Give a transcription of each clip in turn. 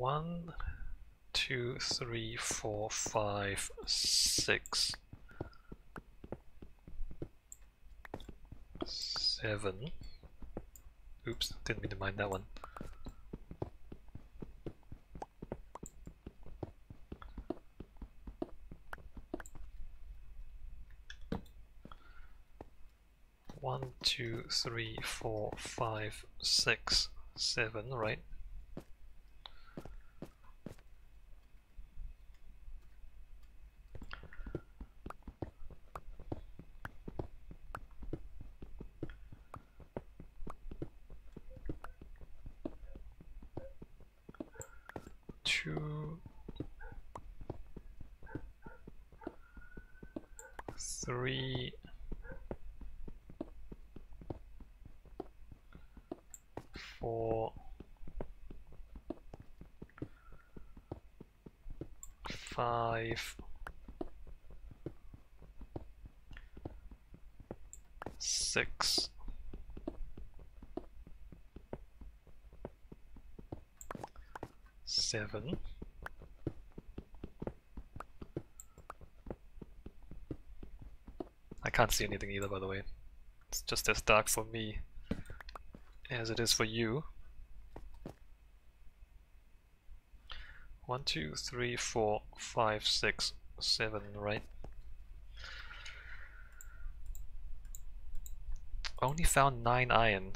1, 2, 3, 4, 5, 6, 7. Oops, didn't mean to mind that one. One, 2, 3, 4, 5, 6, 7, right? Two, 3, 4, 5, 6, 7. I can't see anything either, by the way. It's just as dark for me as it is for you. 1, 2, 3, 4, 5, 6, 7, right? Only found 9 iron.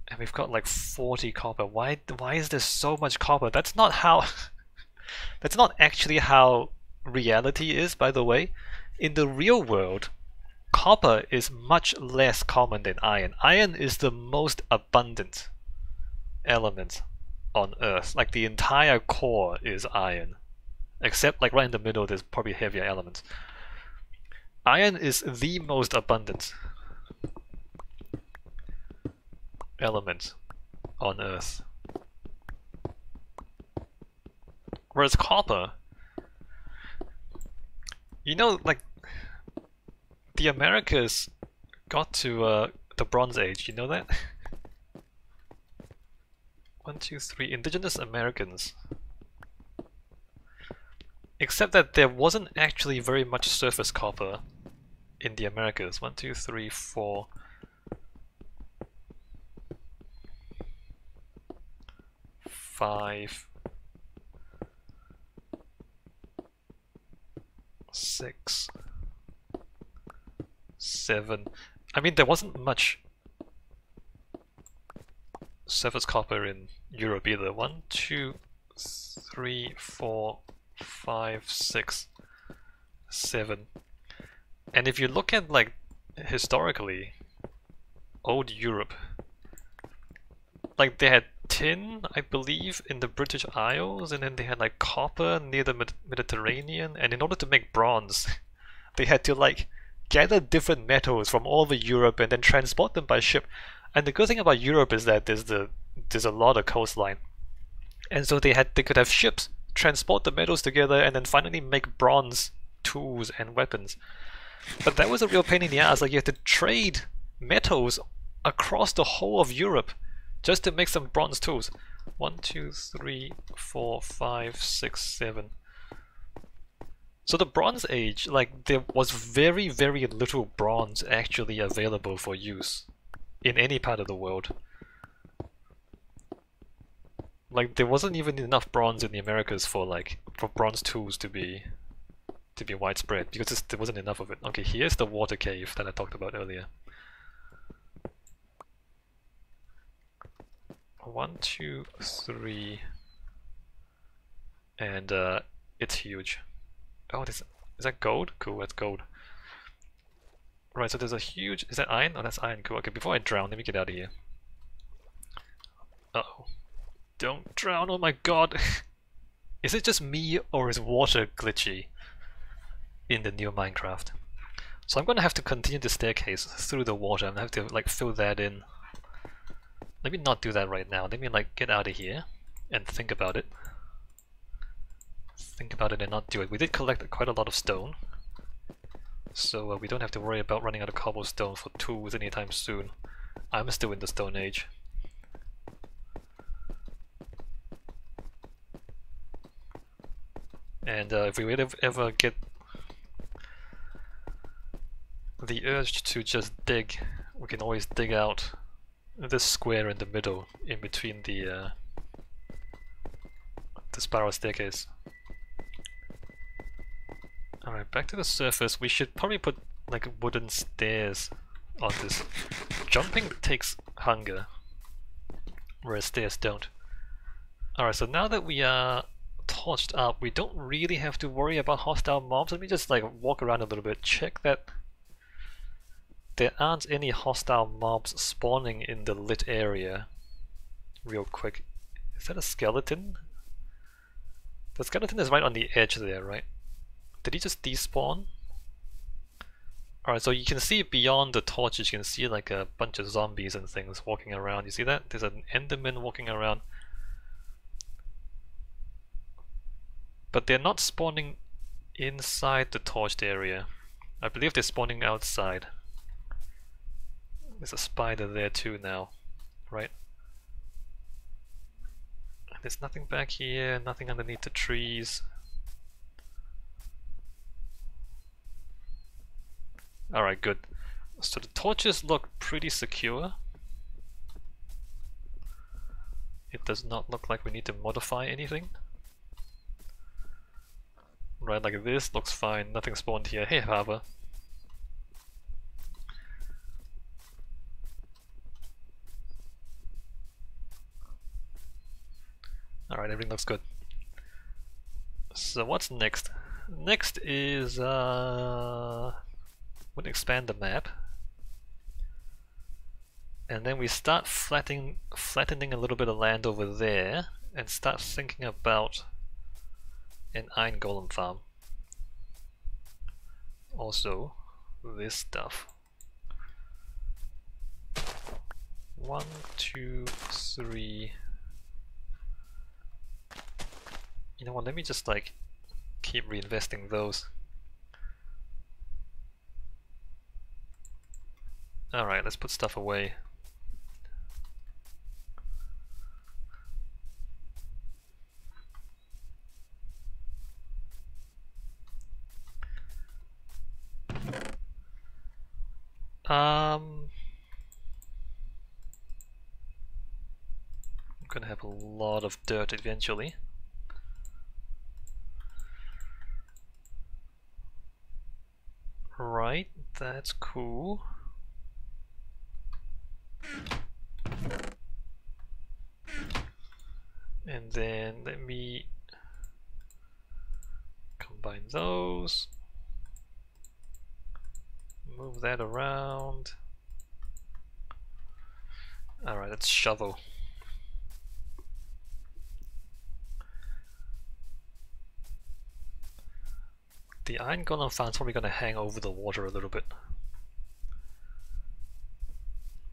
And we've got like 40 copper. Why is there so much copper? That's not how that's not actually how reality is, by the way. In the real world, copper is much less common than iron. Iron is the most abundant element on Earth. Like the entire core is iron. Except like right in the middle there's probably heavier elements. Iron is the most abundant element on Earth. Whereas copper, you know, like the Americas got to the Bronze Age, you know that? 1, 2, 3, indigenous Americans. Except that there wasn't actually very much surface copper in the Americas. 1, 2, 3, 4. 5, 6, 7. I mean, there wasn't much surface copper in Europe either. 1, 2, 3, 4, 5, 6, 7. And if you look at like historically, old Europe, like they had tin, I believe, in the British Isles, and then they had like copper near the Mediterranean, and in order to make bronze, they had to like gather different metals from all over Europe and then transport them by ship. And the good thing about Europe is that there's a lot of coastline, and so they could have ships transport the metals together and then finally make bronze tools and weapons. But that was a real pain in the ass. Like you had to trade metals across the whole of Europe just to make some bronze tools. 1, 2, 3, 4, 5, 6, 7. So the Bronze Age, like there was very, very little bronze actually available for use in any part of the world. Like there wasn't even enough bronze in the Americas for bronze tools to be widespread because there wasn't enough of it. Okay, here's the water cave that I talked about earlier. 1, 2, 3, and it's huge. Oh, is that gold? Cool, that's gold. Right, so there's a huge. Is that iron? Oh, that's iron. Cool. Okay, before I drown, let me get out of here. Uh-oh. Don't drown, oh my god! Is it just me, or is water glitchy in the new Minecraft? So I'm gonna have to continue the staircase through the water. I'm gonna have to like fill that in. Let me not do that right now. Let me like get out of here and think about it. Think about it and not do it. We did collect quite a lot of stone, so we don't have to worry about running out of cobblestone for tools anytime soon. I'm still in the Stone Age. And if we ever get the urge to just dig, we can always dig out this square in the middle, in between the spiral staircase. Alright, back to the surface. We should probably put like wooden stairs on this. Jumping takes hunger, whereas stairs don't. Alright, so now that we are torched up, we don't really have to worry about hostile mobs. Let me just like walk around a little bit, check that there aren't any hostile mobs spawning in the lit area real quick. Is that a skeleton? The skeleton is right on the edge there, right? Did he just despawn? Alright, so you can see beyond the torches, you can see like a bunch of zombies and things walking around. You see that? There's an enderman walking around. But they're not spawning inside the torched area. I believe they're spawning outside. There's a spider there too now, right? There's nothing back here, nothing underneath the trees. Alright, good. So the torches look pretty secure. It does not look like we need to modify anything. Right, like this looks fine, nothing spawned here. Hey, Hava. Alright, everything looks good. So what's next? Next is we'll expand the map. And then we start flattening a little bit of land over there and start thinking about an iron golem farm. Also, this stuff. 1, 2, 3. You know what, let me just like keep reinvesting those. Alright, let's put stuff away. I'm gonna have a lot of dirt eventually. Right, that's cool. And then let me combine those. Move that around. Alright, let's shovel. The iron golem farm's probably going to hang over the water a little bit.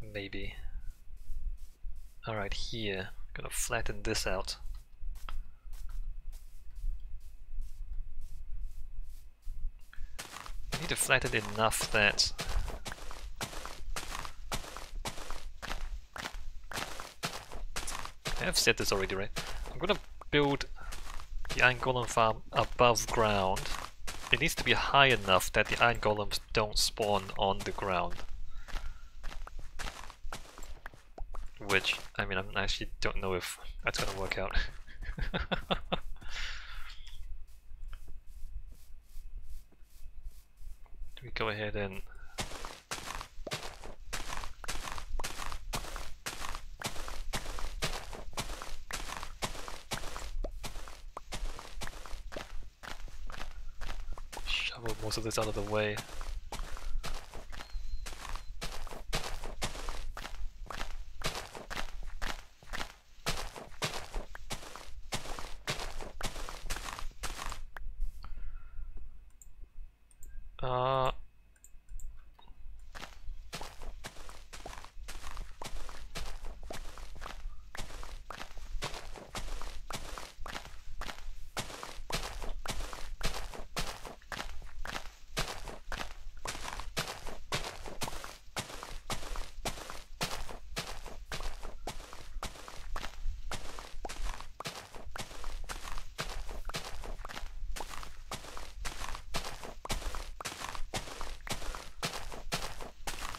Maybe. Alright, here. Gonna flatten this out. I need to flatten it enough that I have said this already, right? I'm gonna build the iron golem farm above ground. It needs to be high enough that the iron golems don't spawn on the ground. Which, I mean, I actually don't know if that's gonna work out. Do we go ahead and shovel most of this out of the way?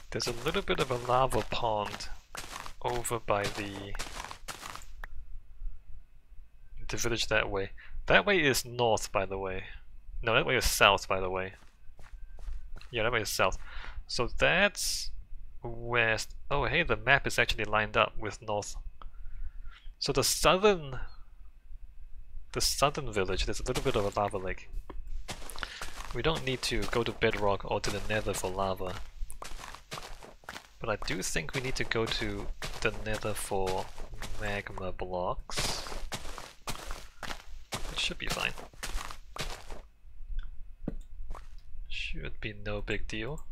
There's a little bit of a lava pond over by the village that way. That way is north, by the way. No, that way is south, by the way. Yeah, that way is south. So that's west. Oh, hey, the map is actually lined up with north. So the southern village, there's a little bit of a lava lake. We don't need to go to bedrock or to the nether for lava. But I do think we need to go to the nether for magma blocks. It should be fine. Should be no big deal.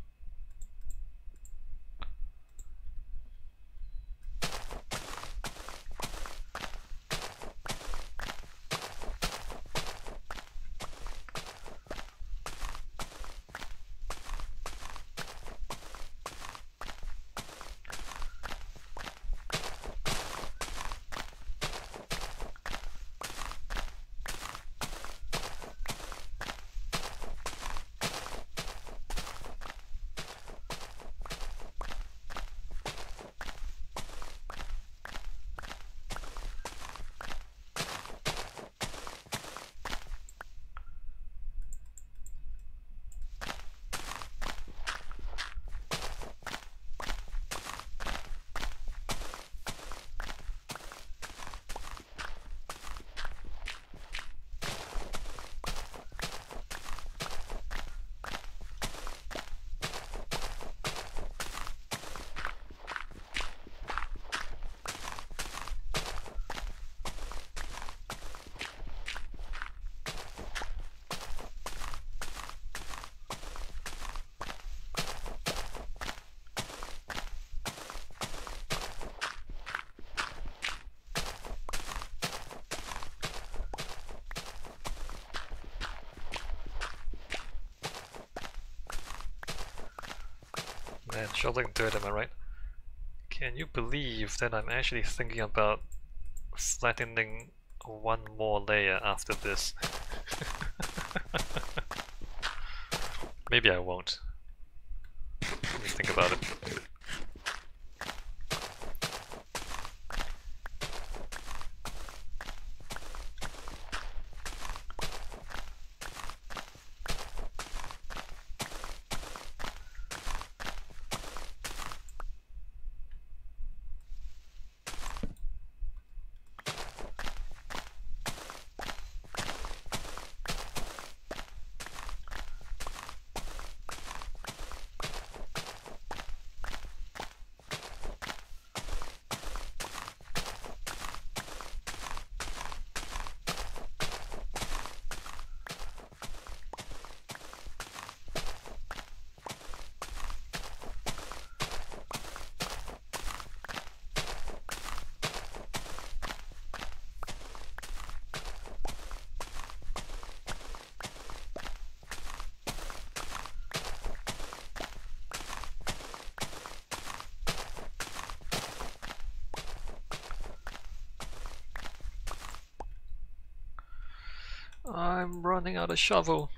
Man, shoveling dirt, am I right? Can you believe that I'm actually thinking about flattening one more layer after this? Maybe I won't. Let me think about it. I'm running out of shovel.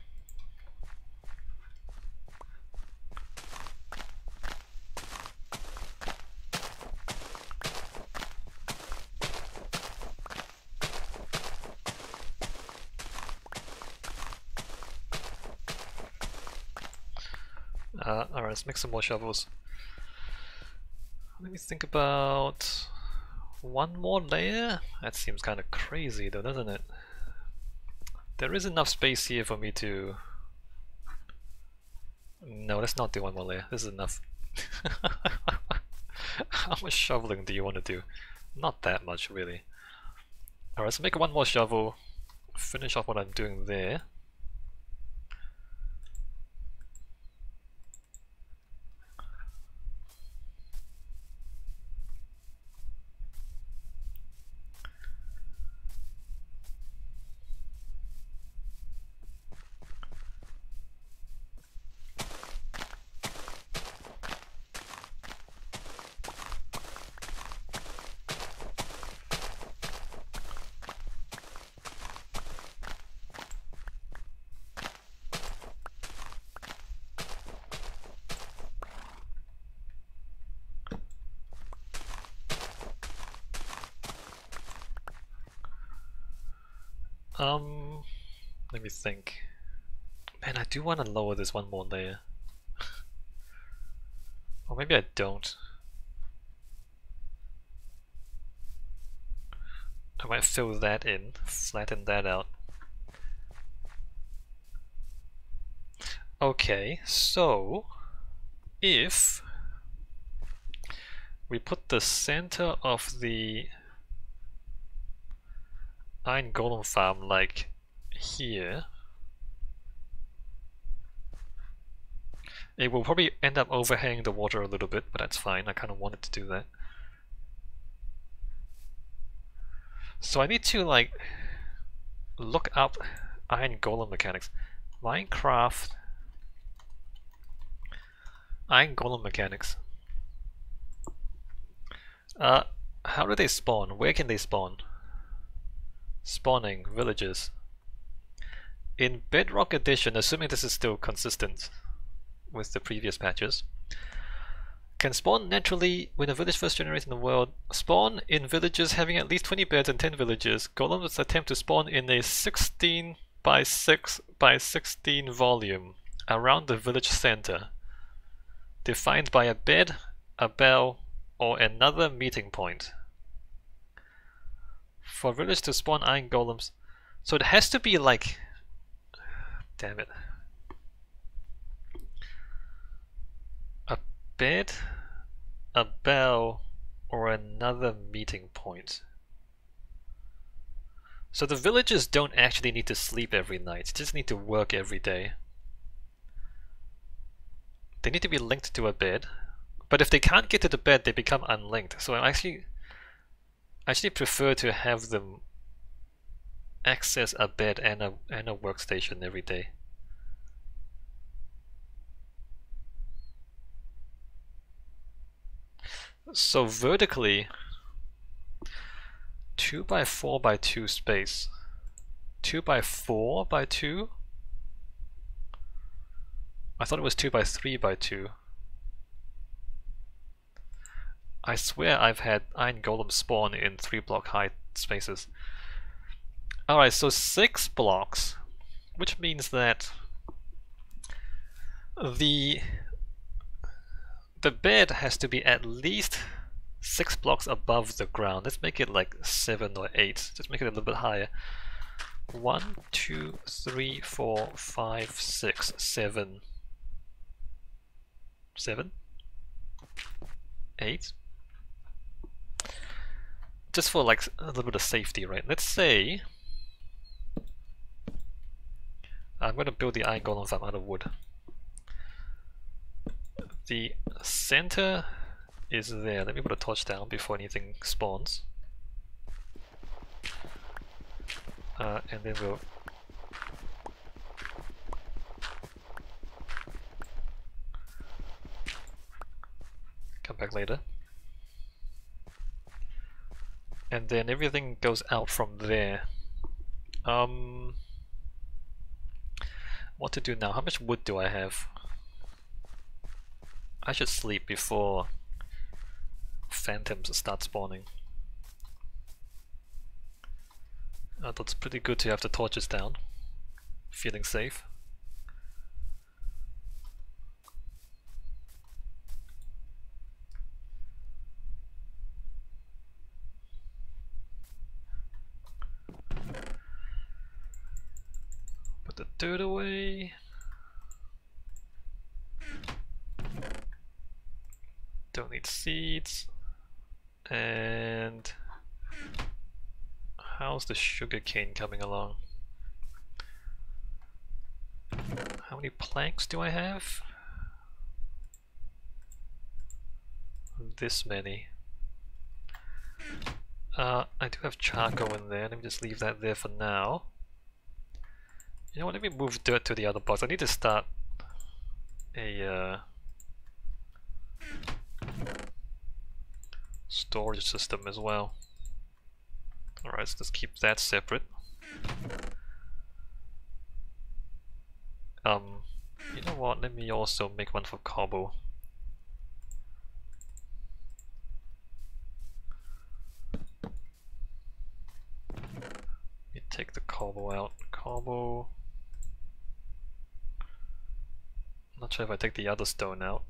Alright, let's make some more shovels. Let me think about one more layer? That seems kind of crazy though, doesn't it? There is enough space here for me to... No, let's not do one more layer. This is enough. How much shoveling do you want to do? Not that much, really. Alright, so make one more shovel. Finish off what I'm doing there. Let me think. Man, I do want to lower this one more layer. Or maybe I don't. I might fill that in, flatten that out. Okay, so if we put the center of the iron golem farm like here, it will probably end up overhanging the water a little bit, but that's fine. I kind of wanted to do that. So I need to like look up iron golem mechanics. Minecraft iron golem mechanics. How do they spawn? Where can they spawn? Spawning villages. In Bedrock Edition, assuming this is still consistent with the previous patches, can spawn naturally when a village first generates in the world. Spawn in villages having at least 20 beds and 10 villages. Golems attempt to spawn in a 16 by 6 by 16 volume around the village center, defined by a bed, a bell, or another meeting point. For village to spawn iron golems, so it has to be like, damn it, a bed, a bell, or another meeting point. So the villagers don't actually need to sleep every night, just need to work every day. They need to be linked to a bed, but if they can't get to the bed, they become unlinked. So I actually prefer to have them access a bed and a workstation every day. So vertically, 2 by 4 by 2 space. 2 by 4 by 2? I thought it was 2 by 3 by 2. I swear I've had iron golem spawn in 3 block high spaces. Alright, so 6 blocks, which means that the bed has to be at least 6 blocks above the ground. Let's make it like 7 or 8. Just make it a little bit higher. 1, 2, 3, 4, 5, 6, 7. 7? 8? Just for like a little bit of safety, right? Let's say I'm going to build the iron golem farm out of wood. The center is there. Let me put a torch down before anything spawns. And then we'll come back later. And then everything goes out from there. What to do now? How much wood do I have? I should sleep before phantoms start spawning. That's pretty good to have the torches down. Feeling safe. Put the dirt away. Don't need seeds. And how's the sugar cane coming along? How many planks do I have? This many. I do have charcoal in there. Let me just leave that there for now. You know what? Let me move dirt to the other box. I need to start a storage system as well. Alright, so let's keep that separate. You know what? Let me also make one for cobble. You take the cobble out. Cobble. Not sure if I take the other stone out.